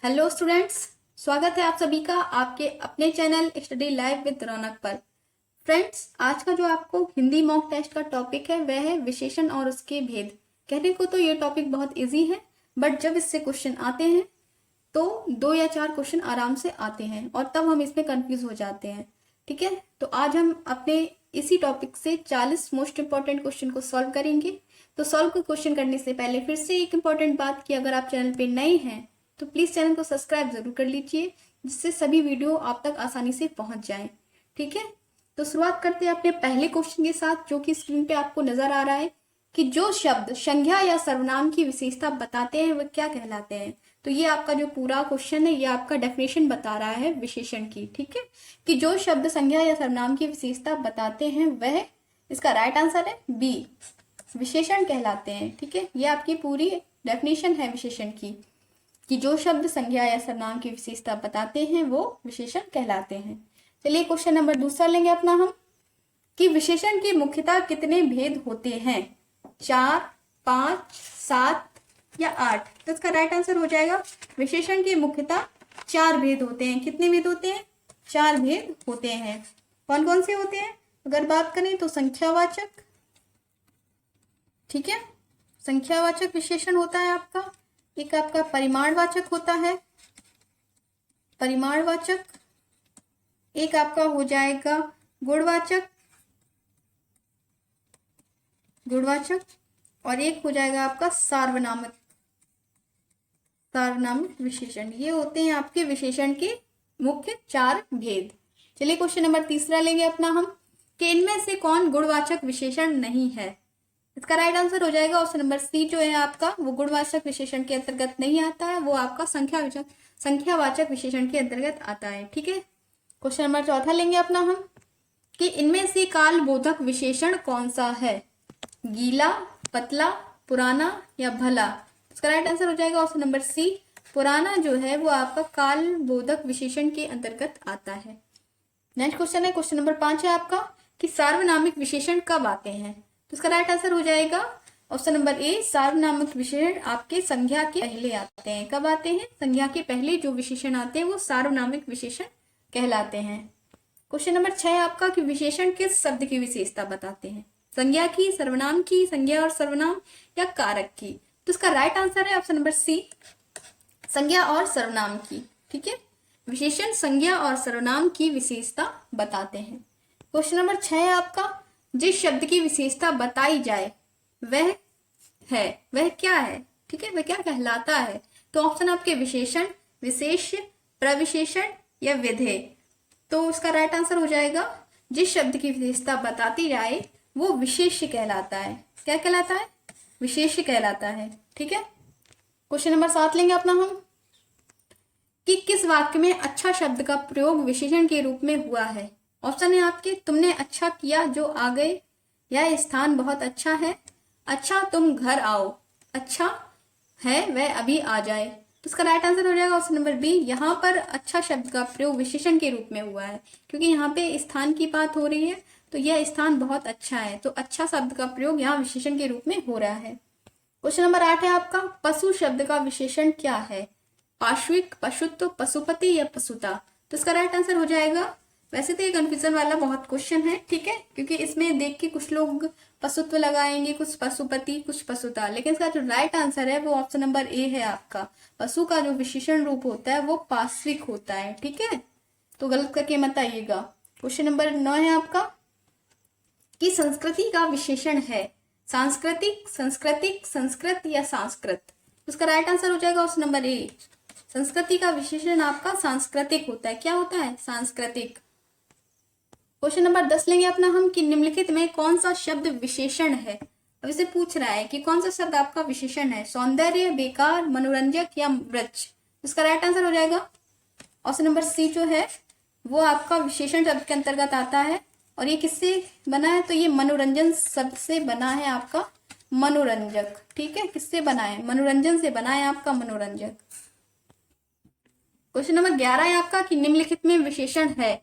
Hello students, स्वागत है आप सभी का आपके अपने चैनल स्टडी लाइव विद रौनक पर। फ्रेंड्स, आज का जो आपको हिंदी मॉक टेस्ट का टॉपिक है वह है विशेषण और उसके भेद। कहने को तो ये टॉपिक बहुत इजी है, बट जब इससे क्वेश्चन आते हैं तो 2 या 4 क्वेश्चन आराम से आते हैं और तब हम इसमें कंफ्यूज हो जाते हैं। ठीक है, तो आज हम अपने इसी टॉपिक से 40 मोस्ट इंपॉर्टेंट क्वेश्चन को सॉल्व करेंगे। तो सॉल्व क्वेश्चन करने से पहले फिर से एक इंपॉर्टेंट बात कि अगर आप चैनल पे नए हैं तो प्लीज चैनल को सब्सक्राइब जरूर कर लीजिए, जिससे सभी वीडियो आप तक आसानी से पहुंच जाएं। ठीक है, तो शुरुआत करते हैं अपने पहले क्वेश्चन के साथ, जो कि स्क्रीन पे आपको नजर आ रहा है कि जो शब्द संज्ञा या सर्वनाम की विशेषता बताते हैं वह क्या कहलाते हैं। तो ये आपका जो पूरा क्वेश्चन है ये आपका डेफिनेशन बता रहा है विशेषण की। ठीक है, कि जो शब्द संज्ञा या सर्वनाम की विशेषता बताते हैं वह, इसका राइट आंसर है बी, विशेषण कहलाते हैं। ठीक है, ये आपकी पूरी डेफिनेशन है विशेषण की, कि जो शब्द संज्ञा या सर्वनाम की विशेषता बताते हैं वो विशेषण कहलाते हैं। चलिए क्वेश्चन नंबर दूसरा लेंगे अपना हम, कि विशेषण की मुख्यतः कितने भेद होते हैं, 4, 5, 7 या 8। तो इसका राइट आंसर हो जाएगा विशेषण की मुख्यतः 4 भेद होते हैं। कितने भेद होते हैं? 4 भेद होते हैं। कौन कौन से होते हैं? अगर बात करें तो संख्यावाचक, ठीक है, संख्यावाचक विशेषण होता है आपका। एक आपका परिमाणवाचक होता है, परिमाणवाचक। एक आपका हो जाएगा गुणवाचक, गुणवाचक। और एक हो जाएगा आपका सार्वनामिक, सार्वनामिक विशेषण। ये होते हैं आपके विशेषण के मुख्य 4 भेद। चलिए क्वेश्चन नंबर तीसरा लेंगे अपना हम, कि इनमें से कौन गुणवाचक विशेषण नहीं है। इसका राइट आंसर हो जाएगा ऑप्शन नंबर सी, जो है आपका वो गुणवाचक विशेषण के अंतर्गत नहीं आता है, वो आपका संख्यावाचक विशेषण के अंतर्गत आता है। ठीक है, क्वेश्चन नंबर चौथा लेंगे अपना हम, कि इनमें से कालबोधक विशेषण कौन सा है, गीला, पतला, पुराना या भला। इसका राइट आंसर हो जाएगा ऑप्शन नंबर सी, पुराना जो है वो आपका कालबोधक विशेषण के अंतर्गत आता है। नेक्स्ट क्वेश्चन है, क्वेश्चन नंबर 5 है आपका, कि सार्वनामिक विशेषण कब आते हैं। तो इसका राइट आंसर हो जाएगा ऑप्शन नंबर ए, सार्वनामिक विशेषण आपके संज्ञा के पहले आते हैं। कब आते हैं? संज्ञा के पहले जो विशेषण आते हैं वो सार्वनामिक विशेषण कहलाते हैं। क्वेश्चन नंबर 6 आपका, कि विशेषण किस शब्द की विशेषता बताते हैं, संज्ञा की, सर्वनाम की, संज्ञा और सर्वनाम या कारक की। तो इसका राइट आंसर है ऑप्शन नंबर सी, संज्ञा और सर्वनाम की। ठीक है, विशेषण संज्ञा और सर्वनाम की विशेषता बताते हैं। क्वेश्चन नंबर 6 है आपका, जिस शब्द की विशेषता बताई जाए वह क्या है। ठीक है, वह क्या कहलाता है। तो ऑप्शन आपके विशेषण, विशेष्य, प्रविशेषण या विधेय। तो उसका राइट आंसर हो जाएगा, जिस शब्द की विशेषता बताती जाए वो विशेष्य कहलाता है। क्या कहलाता है? विशेष्य कहलाता है। ठीक है, क्वेश्चन नंबर 7 लेंगे अपना हम, कि किस वाक्य में अच्छा शब्द का प्रयोग विशेषण के रूप में हुआ है। ऑप्शन है आपके, तुमने अच्छा किया जो आ गए, यह स्थान बहुत अच्छा है, अच्छा तुम घर आओ, अच्छा है वह अभी आ जाए। तो इसका राइट आंसर हो जाएगा ऑप्शन नंबर बी, यहाँ पर अच्छा शब्द का प्रयोग विशेषण के रूप में हुआ है, क्योंकि यहाँ पे स्थान की बात हो रही है, तो यह स्थान बहुत अच्छा है, तो अच्छा शब्द का प्रयोग यहाँ विशेषण के रूप में हो रहा है। क्वेश्चन नंबर 8 है आपका, पशु शब्द का विशेषण क्या है, पार्श्विक, पशुत्व, पशुपति या पशुता। तो इसका राइट आंसर हो जाएगा, वैसे तो ये कंफ्यूजन वाला बहुत क्वेश्चन है, ठीक है, क्योंकि इसमें देख के कुछ लोग पशुत्व लगाएंगे, कुछ पशुपति, कुछ पशुता, लेकिन इसका जो राइट आंसर है वो ऑप्शन नंबर ए है आपका। पशु का जो विशेषण रूप होता है वो पार्श्विक होता है। ठीक है, तो गलत करके मत आइएगा। क्वेश्चन नंबर 9 है आपका, कि संस्कृति का विशेषण है सांस्कृतिक, संस्कृतिक, संस्कृत या संस्कृत। उसका राइट आंसर हो जाएगा ऑप्शन नंबर ए, संस्कृति का विशेषण आपका सांस्कृतिक होता है। क्या होता है? सांस्कृतिक। क्वेश्चन नंबर 10 लेंगे अपना हम, कि निम्नलिखित में कौन सा शब्द विशेषण है। अब इसे पूछ रहा है कि कौन सा शब्द आपका विशेषण है, सौंदर्य, बेकार, मनोरंजक या वृक्ष। इसका राइट आंसर हो जाएगा ऑप्शन नंबर सी, जो है वो आपका विशेषण शब्द के अंतर्गत आता है। और ये किससे बना है? तो ये मनोरंजन शब्द से बना है आपका, मनोरंजक। ठीक है, किससे बना है? मनोरंजन से बना है आपका मनोरंजक। क्वेश्चन नंबर 11 है आपका, कि निम्नलिखित में विशेषण है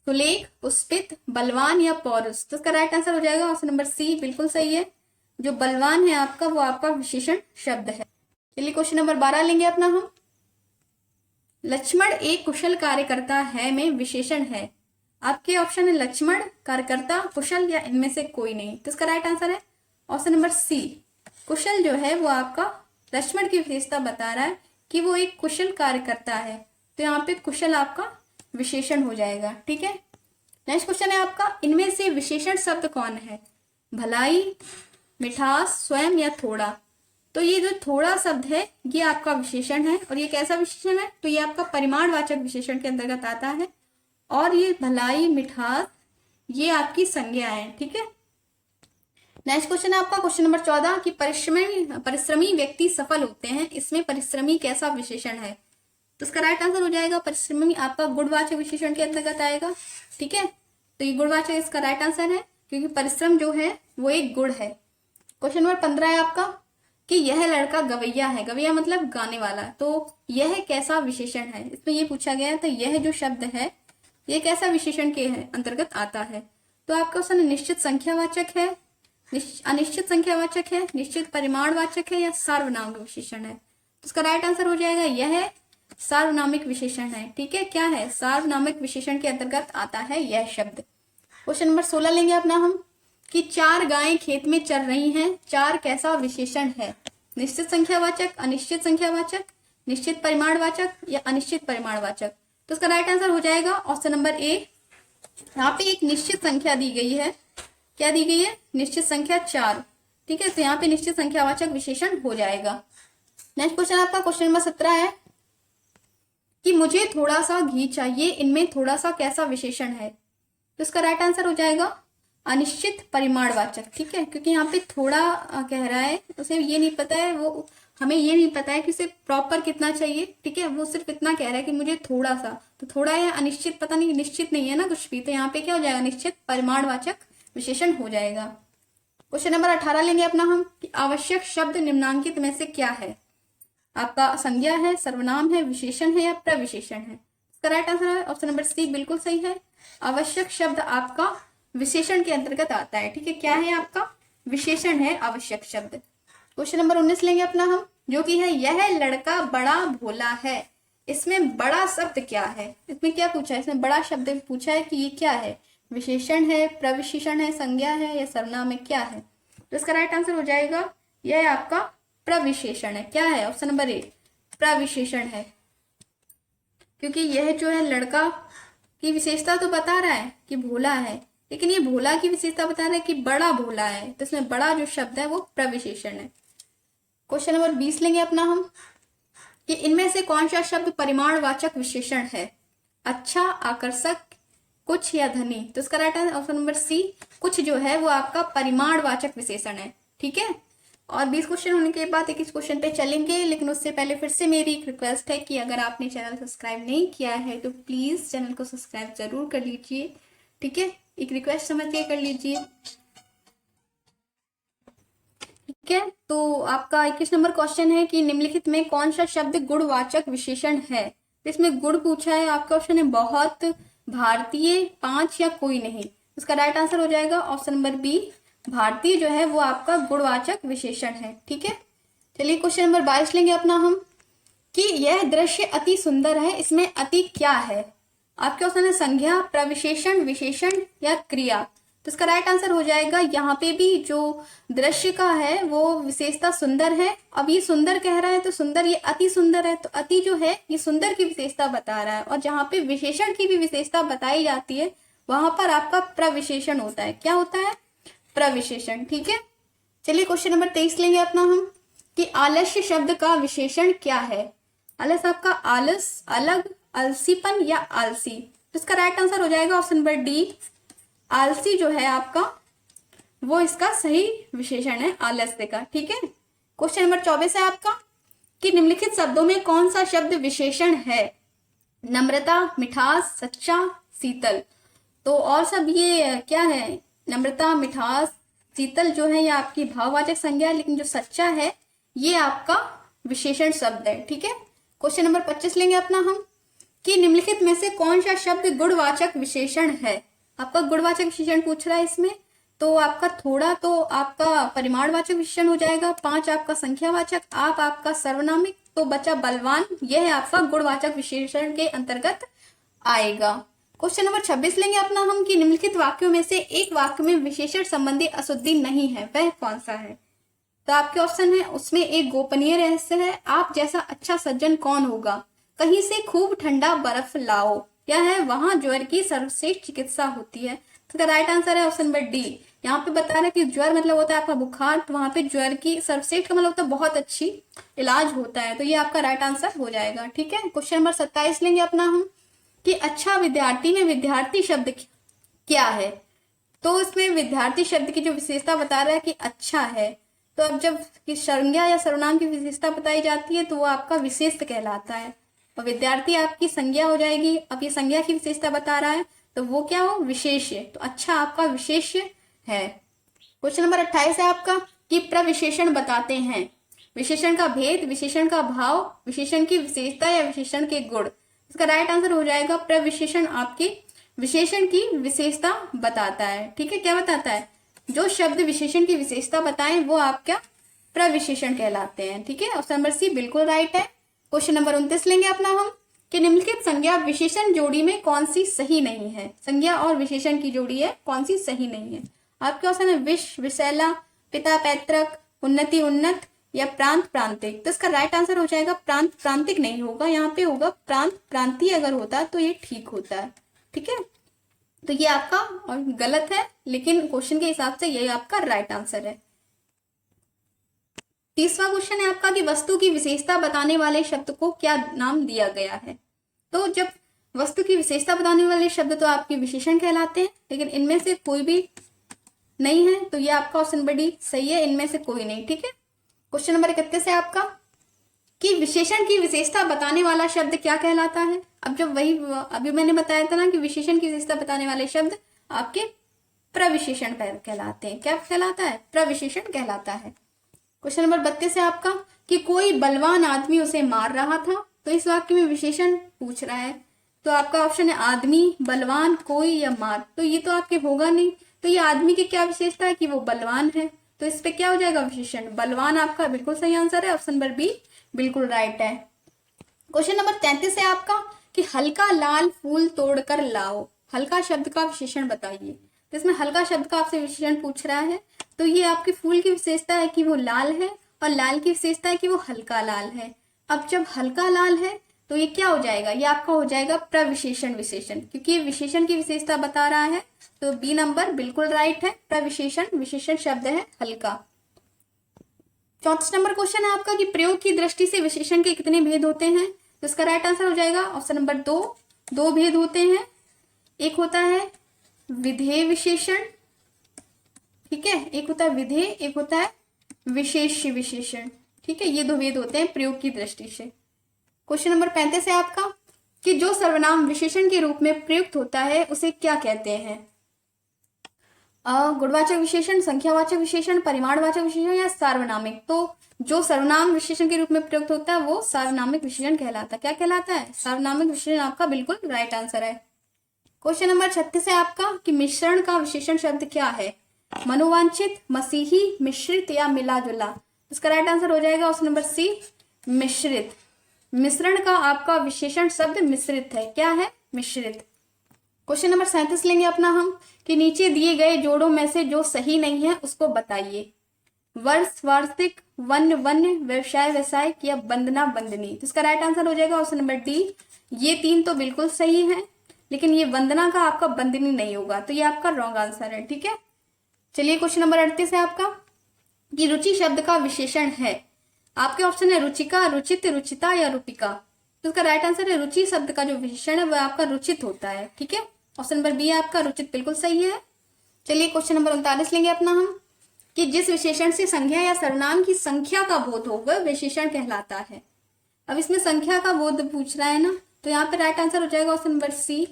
सुलेख, पुष्पित, बलवान या पौरुष। तो इसका राइट आंसर हो जाएगा ऑप्शन नंबर सी, बिल्कुल सही है, जो बलवान है आपका वो आपका विशेषण शब्द है। चलिए क्वेश्चन नंबर 12 लेंगे अपना हम, लक्ष्मण एक कुशल कार्यकर्ता है में विशेषण है। आपके ऑप्शन है लक्ष्मण, कार्यकर्ता, कुशल या इनमें से कोई नहीं। तो इसका राइट आंसर है ऑप्शन नंबर सी। कुशल जो है वो आपका लक्ष्मण की विशेषता बता रहा है कि वो एक कुशल कार्यकर्ता है, तो यहाँ पे कुशल आपका विशेषण हो जाएगा। ठीक है, नेक्स्ट क्वेश्चन है आपका, इनमें से विशेषण शब्द कौन है? भलाई, मिठास, स्वयं या थोड़ा। तो ये जो थोड़ा शब्द है ये आपका विशेषण है, और ये कैसा विशेषण है? तो ये आपका परिमाणवाचक विशेषण के अंतर्गत आता है, और ये भलाई, मिठास ये आपकी संज्ञा है। ठीक है, नेक्स्ट क्वेश्चन है आपका क्वेश्चन नंबर 14 कि परिश्रमी व्यक्ति सफल होते हैं, इसमें परिश्रमी कैसा विशेषण है? तो इसका राइट आंसर हो जाएगा परिश्रमी आपका गुणवाचक विशेषण के अंतर्गत आएगा। ठीक है, तो ये गुणवाचक इसका राइट आंसर है, क्योंकि परिश्रम जो है वो एक गुण है। क्वेश्चन नंबर 15 है आपका कि यह लड़का गवैया है, गवैया मतलब गाने वाला, तो यह कैसा विशेषण है? इसमें ये पूछा गया है, तो यह जो शब्द है ये कैसा विशेषण के अंतर्गत आता है? तो आपका ऑप्शन निश्चित संख्यावाचक है, अनिश्चित संख्यावाचक है, निश्चित परिमाणवाचक है, या सार्वनामिक विशेषण है? तो इसका राइट आंसर हो जाएगा यह सार्वनामिक विशेषण है। ठीक है, क्या है? सार्वनामिक विशेषण के अंतर्गत आता है यह शब्द। क्वेश्चन नंबर 16 लेंगे अपना हम कि 4 गायें खेत में चर रही हैं, 4 कैसा विशेषण है? निश्चित संख्यावाचक, अनिश्चित संख्यावाचक, निश्चित परिमाणवाचक या अनिश्चित परिमाणवाचक? तो इसका राइट आंसर हो जाएगा ऑप्शन नंबर ए। यहाँ पे एक निश्चित संख्या दी गई है, क्या दी गई है? निश्चित संख्या 4। ठीक है, तो यहाँ पे निश्चित संख्यावाचक विशेषण हो जाएगा। नेक्स्ट क्वेश्चन आपका क्वेश्चन नंबर 17 है कि मुझे थोड़ा सा घी चाहिए, इनमें थोड़ा सा कैसा विशेषण है? तो इसका राइट आंसर हो जाएगा अनिश्चित परिमाणवाचक। ठीक है, क्योंकि यहाँ पे थोड़ा कह रहा है, उसे ये नहीं पता है, वो हमें ये नहीं पता है कि उसे प्रॉपर कितना चाहिए। ठीक है, वो सिर्फ इतना कह रहा है कि मुझे थोड़ा सा, तो थोड़ा या अनिश्चित, पता नहीं, निश्चित नहीं है ना कुछ भी, तो यहाँ पे क्या हो जाएगा? निश्चित परिमाणवाचक विशेषण हो जाएगा। क्वेश्चन नंबर 18 लेंगे अपना हम कि आवश्यक शब्द निम्नांकित में से क्या है? आपका संज्ञा है, सर्वनाम है, विशेषण है या प्रविशेषण है? इसका राइट आंसर है ऑप्शन नंबर सी, बिल्कुल सही है। आवश्यक शब्द आपका विशेषण के अंतर्गत आता है। ठीक है, क्या है? आपका विशेषण है आवश्यक शब्द। क्वेश्चन नंबर 19 लेंगे अपना हम, जो कि है यह लड़का बड़ा भोला है, इसमें बड़ा शब्द क्या है? इसमें क्या पूछा है? इसमें बड़ा शब्द पूछा है कि ये क्या है? विशेषण है, प्रविशेषण है, संज्ञा है या सर्वनाम है, क्या है? तो इसका राइट आंसर हो जाएगा यह आपका प्रविशेषण है। क्या है? ऑप्शन नंबर ए, प्रविशेषण है, क्योंकि यह जो है लड़का की विशेषता तो बता रहा है कि भोला है, लेकिन ये भोला की विशेषता बता रहा है कि बड़ा भोला है, तो इसमें बड़ा जो शब्द है वो प्रविशेषण है। क्वेश्चन नंबर 20 लेंगे अपना हम कि इनमें से कौन सा शब्द परिमाणवाचक विशेषण है? अच्छा, आकर्षक, कुछ या धनी? तो इसका right answer option number C, कुछ जो है वो आपका परिमाणवाचक विशेषण है। ठीक है, और 20 क्वेश्चन होने के बाद 21 क्वेश्चन पे चलेंगे, लेकिन उससे पहले फिर से मेरी एक रिक्वेस्ट है कि अगर आपने चैनल सब्सक्राइब नहीं किया है तो प्लीज चैनल को सब्सक्राइब जरूर कर लीजिए। ठीक है, एक रिक्वेस्ट समझ के कर लीजिए। ठीक है, तो आपका 21 नंबर क्वेश्चन है कि निम्नलिखित में कौन सा शब्द गुणवाचक विशेषण है? तो इसमें गुण पूछा है, आपका ऑप्शन है बहुत, भारतीय, 5 या कोई नहीं। उसका राइट आंसर हो जाएगा ऑप्शन नंबर बी, भारतीय जो है वो आपका गुणवाचक विशेषण है। ठीक है, चलिए क्वेश्चन नंबर 22 लेंगे अपना हम कि यह दृश्य अति सुंदर है, इसमें अति क्या है? आपके ऑप्शन है संज्ञा, प्रविशेषण, विशेषण या क्रिया? तो इसका राइट आंसर हो जाएगा यहाँ पे भी जो दृश्य का है वो विशेषता सुंदर है। अब ये सुंदर कह रहा है तो सुंदर, ये अति सुंदर है, तो अति जो है ये सुंदर की विशेषता बता रहा है, और जहाँ पे विशेषण की भी विशेषता बताई जाती है वहां पर आपका प्रविशेषण होता है। क्या होता है? प्रविशेषण। ठीक है, चलिए क्वेश्चन नंबर 23 लेंगे अपना हम कि आलस्य शब्द का विशेषण क्या है? आलस आपका आलस, अलग, आलसीपन या आलसी? तो इसका राइट आंसर हो जाएगा ऑप्शन नंबर डी, आलसी जो है आपका वो इसका सही विशेषण है आलस्य का। ठीक है, क्वेश्चन नंबर 24 है आपका कि निम्नलिखित शब्दों में कौन सा शब्द विशेषण है? नम्रता, मिठास, सच्चा, शीतल? तो और सब ये क्या है? नम्रता, मिठास, शीतल जो है ये आपकी भाववाचक संज्ञा है, लेकिन जो सच्चा है ये आपका विशेषण शब्द है। ठीक है, क्वेश्चन नंबर 25 लेंगे अपना हम कि निम्नलिखित में से कौन सा शब्द गुणवाचक विशेषण है? आपका गुणवाचक विशेषण पूछ रहा है इसमें, तो आपका थोड़ा तो आपका परिमाणवाचक विशेषण हो जाएगा, 5 आपका संख्यावाचक, आप आपका सर्वनामिक, तो बचा बलवान, यह आपका गुणवाचक विशेषण के अंतर्गत आएगा। क्वेश्चन नंबर 26 लेंगे अपना हम कि निम्नलिखित वाक्यों में से एक वाक्य में विशेषण संबंधी अशुद्धि नहीं है, वह कौन सा है? तो आपके ऑप्शन है, उसमें एक गोपनीय रहस्य है, आप जैसा अच्छा सज्जन कौन होगा, कहीं से खूब ठंडा बर्फ लाओ, या है वहां ज्वर की सर्वश्रेष्ठ चिकित्सा होती है। तो राइट आंसर है ऑप्शन नंबर डी। यहाँ पे बता रहे हैं कि ज्वर मतलब होता है आपका बुखार, तो वहां पे ज्वर की सर्वश्रेष्ठ का मतलब होता है बहुत अच्छी इलाज होता है, तो ये आपका राइट आंसर हो जाएगा। ठीक है, क्वेश्चन नंबर 27 लेंगे अपना हम कि अच्छा विद्यार्थी में विद्यार्थी शब्द क्या है? तो इसमें विद्यार्थी शब्द की जो विशेषता बता रहा है कि अच्छा है, तो अब जब संज्ञा या सर्वनाम की विशेषता बताई जाती है तो वो आपका विशेष्य कहलाता है, और विद्यार्थी आपकी संज्ञा हो जाएगी। अब ये संज्ञा की विशेषता बता रहा है तो वो क्या हो, विशेष्य, तो अच्छा आपका विशेष्य है। क्वेश्चन नंबर 28 है आपका कि प्रविशेषण बताते हैं, विशेषण का भेद, विशेषण का भाव, विशेषण की विशेषता या विशेषण के गुण। इसका राइट आंसर हो जाएगा प्रविशेषण आपकी विशेषण की विशेषता बताता है। ठीक है, क्या बताता है? जो शब्द विशेषण की विशेषता बताएं वो आपका प्रविशेषण कहलाते हैं। ठीक है, ऑप्शन नंबर सी बिल्कुल राइट है। क्वेश्चन नंबर 29 लेंगे अपना हम कि निम्नलिखित संज्ञा विशेषण जोड़ी में कौन सी सही नहीं है? संज्ञा और विशेषण की जोड़ी है, कौन सी सही नहीं है? आपके ऑप्शन है विष विषैला, पिता पैतृक, उन्नति उन्नत, या प्रांत प्रांतिक। तो इसका राइट आंसर हो जाएगा प्रांत प्रांतिक नहीं होगा, यहाँ पे होगा प्रांत प्रांतीय। अगर होता तो ये ठीक होता है। ठीक है, तो ये आपका और गलत है, लेकिन क्वेश्चन के हिसाब से ये आपका राइट आंसर है। 30वां क्वेश्चन है आपका कि वस्तु की विशेषता बताने वाले शब्द को क्या नाम दिया गया है? तो जब वस्तु की विशेषता बताने वाले शब्द तो आपके विशेषण कहलाते हैं, लेकिन इनमें से कोई भी नहीं है, तो ये आपका ऑप्शन नंबर डी सही है, इनमें से कोई नहीं। ठीक है, क्वेश्चन नंबर 31 है आपका कि विशेषण की विशेषता बताने वाला शब्द क्या कहलाता है? अब जब वही अभी मैंने बताया था ना कि विशेषण की विशेषता बताने वाले शब्द आपके प्रविशेषण कहलाते हैं। क्या कहलाता है? प्रविशेषण कहलाता है। क्वेश्चन नंबर 32 है आपका कि कोई बलवान आदमी उसे मार रहा था, तो इस वाक्य में विशेषण पूछ रहा है, तो आपका ऑप्शन है आदमी, बलवान, कोई या मार। तो ये तो आपके होगा नहीं, तो ये आदमी की क्या विशेषता है कि वो बलवान है, तो इस पे क्या हो जाएगा विशेषण, बलवान आपका बिल्कुल सही आंसर है, ऑप्शन नंबर बी बिल्कुल राइट है। क्वेश्चन नंबर 33 है आपका कि हल्का लाल फूल तोड़कर लाओ, हल्का शब्द का विशेषण बताइए। तो इसमें हल्का शब्द का आपसे विशेषण पूछ रहा है, तो ये आपके फूल की विशेषता है कि वो लाल है, और लाल की विशेषता है कि वो हल्का लाल है। अब जब हल्का लाल है तो ये क्या हो जाएगा, ये आपका हो जाएगा प्रविशेषण विशेषण, क्योंकि ये विशेषण की विशेषता बता रहा है, तो बी नंबर बिल्कुल राइट है, प्रविशेषण विशेषण शब्द है हल्का। 34 नंबर क्वेश्चन है आपका कि प्रयोग की दृष्टि से विशेषण के कितने भेद होते हैं? तो इसका राइट आंसर हो जाएगा ऑप्शन नंबर दो भेद होते हैं। एक होता है विधेय विशेषण, ठीक है, एक होता है विधेय, एक होता है विशेष विशेषण। ठीक है, ये दो भेद होते हैं प्रयोग की दृष्टि से। क्वेश्चन नंबर 35 है आपका कि जो सर्वनाम विशेषण के रूप में प्रयुक्त होता है उसे क्या कहते हैं? गुणवाचक विशेषण, संख्यावाचक विशेषण, परिमाणवाचक विशेषण या सार्वनामिक। तो जो सर्वनाम विशेषण के रूप में प्रयुक्त होता है वो सार्वनामिक विशेषण कहलाता है। क्या कहलाता है? सार्वनामिक विशेषण आपका बिल्कुल राइट आंसर है। क्वेश्चन नंबर 36 है आपका कि मिश्रण का विशेषण शब्द क्या है? मनोवांछित, मसीही, मिश्रित या मिला जुला। इसका राइट आंसर हो जाएगा ऑप्शन नंबर सी मिश्रित। मिश्रण का आपका विशेषण शब्द मिश्रित है। क्या है? मिश्रित। क्वेश्चन नंबर 37 लेंगे अपना हम कि नीचे दिए गए जोड़ों में से जो सही नहीं है उसको बताइए। वर्ष वार्षिक, वन्य वन्य, व्यवसाय व्यवसायिक या वंदना वंदनी। तो इसका राइट आंसर हो जाएगा ऑप्शन नंबर डी। ये तीन तो बिल्कुल सही है, लेकिन ये वंदना का आपका वंदनी नहीं होगा, तो ये आपका रॉन्ग आंसर है। ठीक है, चलिए क्वेश्चन नंबर 38 है आपका कि रुचि शब्द का विशेषण है। आपके ऑप्शन है रुचिका, रुचित, रुचिता या रूपिका। तो इसका राइट आंसर है रुचि शब्द का जो विशेषण है वह आपका रुचित होता है। ठीक है, ऑप्शन नंबर बी आपका रुचित बिल्कुल सही है। चलिए क्वेश्चन नंबर 39 लेंगे अपना हम कि जिस विशेषण से संज्ञा या सर्वनाम की संख्या का बोध हो वह विशेषण कहलाता है। अब इसमें संख्या का बोध पूछ रहा है ना, तो यहाँ पे राइट आंसर हो जाएगा ऑप्शन नंबर सी।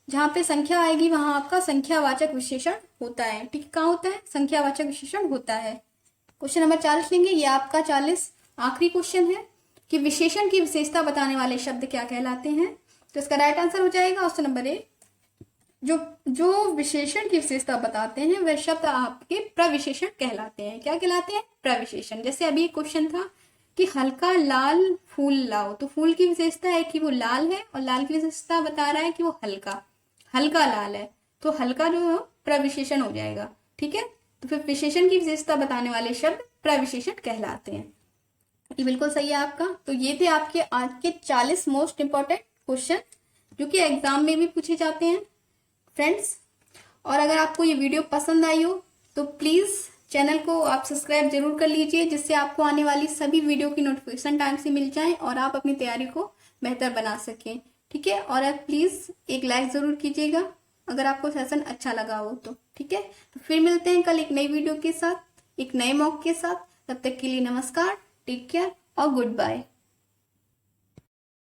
जहाँ पे संख्या आएगी वहां आपका संख्यावाचक विशेषण होता है। ठीक, कहाँ होता है? संख्यावाचक विशेषण होता है। क्वेश्चन नंबर 40 लेंगे, ये आपका 40 आखिरी क्वेश्चन है कि विशेषण की विशेषता बताने वाले शब्द क्या कहलाते हैं? तो इसका राइट आंसर हो जाएगा ऑप्शन नंबर ए। जो विशेषण की विशेषता बताते हैं वह शब्द आपके प्रविशेषण कहलाते हैं। क्या कहलाते हैं? प्रविशेषण। जैसे अभी क्वेश्चन था कि हल्का लाल फूल लाओ, तो फूल की विशेषता है कि वो लाल है और लाल की विशेषता बता रहा है कि वो हल्का हल्का लाल है, तो हल्का जो प्रविशेषण हो जाएगा। ठीक है, तो फिर विशेषण की विशेषता बताने वाले शब्द प्रविशेषण कहलाते हैं। ये बिल्कुल सही है आपका। तो ये थे आपके आज के 40 मोस्ट इंपॉर्टेंट क्वेश्चन जो कि एग्जाम में भी पूछे जाते हैं फ्रेंड्स। और अगर आपको ये वीडियो पसंद आई हो तो प्लीज चैनल को आप सब्सक्राइब जरूर कर लीजिए, जिससे आपको आने वाली सभी वीडियो की नोटिफिकेशन टाइम से मिल जाए और आप अपनी तैयारी को बेहतर बना सकें। ठीक है, और आप प्लीज एक लाइक जरूर कीजिएगा अगर आपको सेशन अच्छा लगा हो तो। ठीक है, तो फिर मिलते हैं कल एक नई वीडियो के साथ, एक नए मॉक के साथ। तब तक के लिए नमस्कार, टेक केयर और गुड बाय।